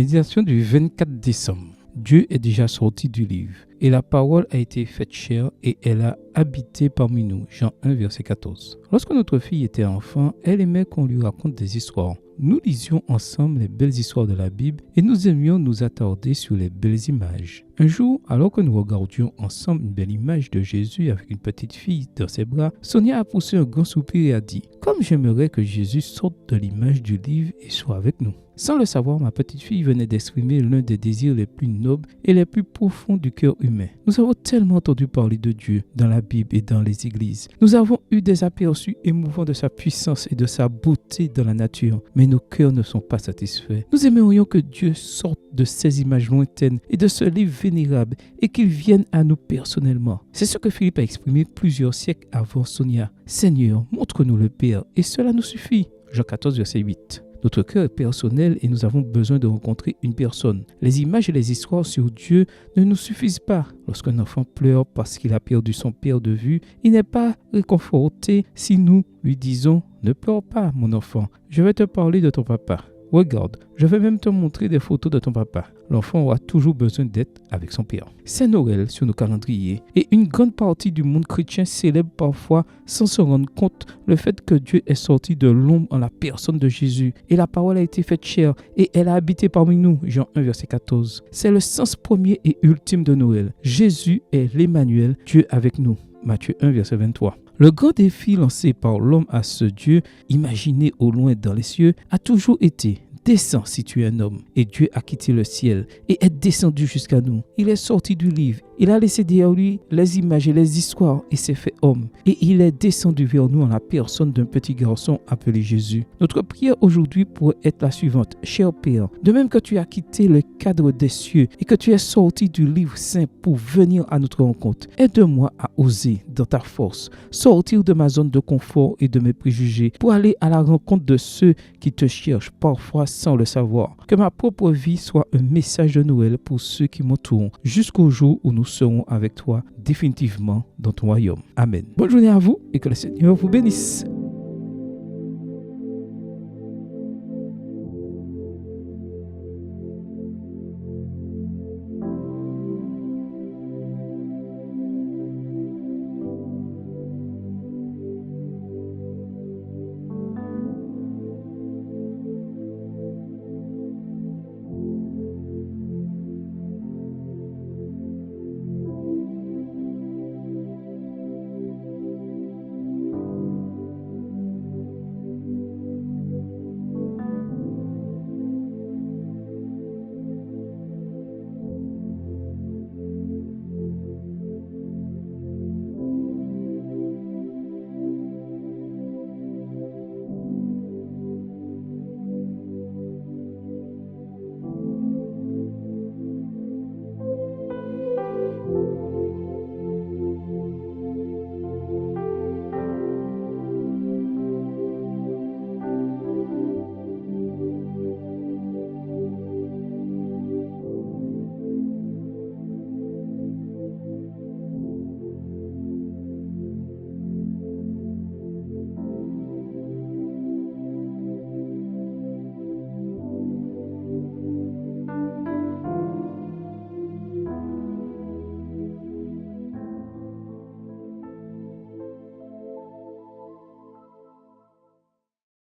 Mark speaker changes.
Speaker 1: Méditation du 24 décembre. Dieu est déjà sorti du livre, et la parole a été faite chair, et elle a habité parmi nous. Jean 1, verset 14. Lorsque notre fille était enfant, elle aimait qu'on lui raconte des histoires. Nous lisions ensemble les belles histoires de la Bible, et nous aimions nous attarder sur les belles images. Un jour, alors que nous regardions ensemble une belle image de Jésus avec une petite fille dans ses bras, Sonia a poussé un grand soupir et a dit « Comme j'aimerais que Jésus sorte de l'image du livre et soit avec nous ». Sans le savoir, ma petite fille venait d'exprimer l'un des désirs les plus nobles et les plus profonds du cœur humain. Nous avons tellement entendu parler de Dieu dans la Bible et dans les églises. Nous avons eu des aperçus émouvants de sa puissance et de sa beauté dans la nature, mais nos cœurs ne sont pas satisfaits. Nous aimerions que Dieu sorte de ces images lointaines et de ce livre vénérable et qu'il vienne à nous personnellement. C'est ce que Philippe a exprimé plusieurs siècles avant Sonia. Seigneur, montre-nous le Père et cela nous suffit. Jean 14, verset 8. Notre cœur est personnel et nous avons besoin de rencontrer une personne. Les images et les histoires sur Dieu ne nous suffisent pas. Lorsqu'un enfant pleure parce qu'il a perdu son père de vue, il n'est pas réconforté si nous lui disons « Ne pleure pas, mon enfant, je vais te parler de ton papa. Regarde, je vais même te montrer des photos de ton papa. » L'enfant aura toujours besoin d'être avec son père. C'est Noël sur nos calendriers et une grande partie du monde chrétien célèbre parfois sans se rendre compte le fait que Dieu est sorti de l'ombre en la personne de Jésus et la parole a été faite chair et elle a habité parmi nous. Jean 1, verset 14. C'est le sens premier et ultime de Noël. Jésus est l'Emmanuel, Dieu avec nous. Matthieu 1, verset 23. Le grand défi lancé par l'homme à ce Dieu, imaginé au loin dans les cieux, a toujours été « Descends si tu es un homme ». Et Dieu a quitté le ciel et est descendu jusqu'à nous. Il est sorti du livre. Il a laissé derrière lui les images et les histoires et s'est fait homme. Et il est descendu vers nous en la personne d'un petit garçon appelé Jésus. Notre prière aujourd'hui pourrait être la suivante. Cher Père, de même que tu as quitté le cadre des cieux et que tu es sorti du livre saint pour venir à notre rencontre, aide-moi à oser dans ta force, sortir de ma zone de confort et de mes préjugés pour aller à la rencontre de ceux qui te cherchent parfois sans le savoir. Que ma propre vie soit un message de Noël pour ceux qui m'entourent jusqu'au jour où nous serons avec toi définitivement dans ton royaume. Amen. Bonne journée à vous et que le Seigneur vous bénisse.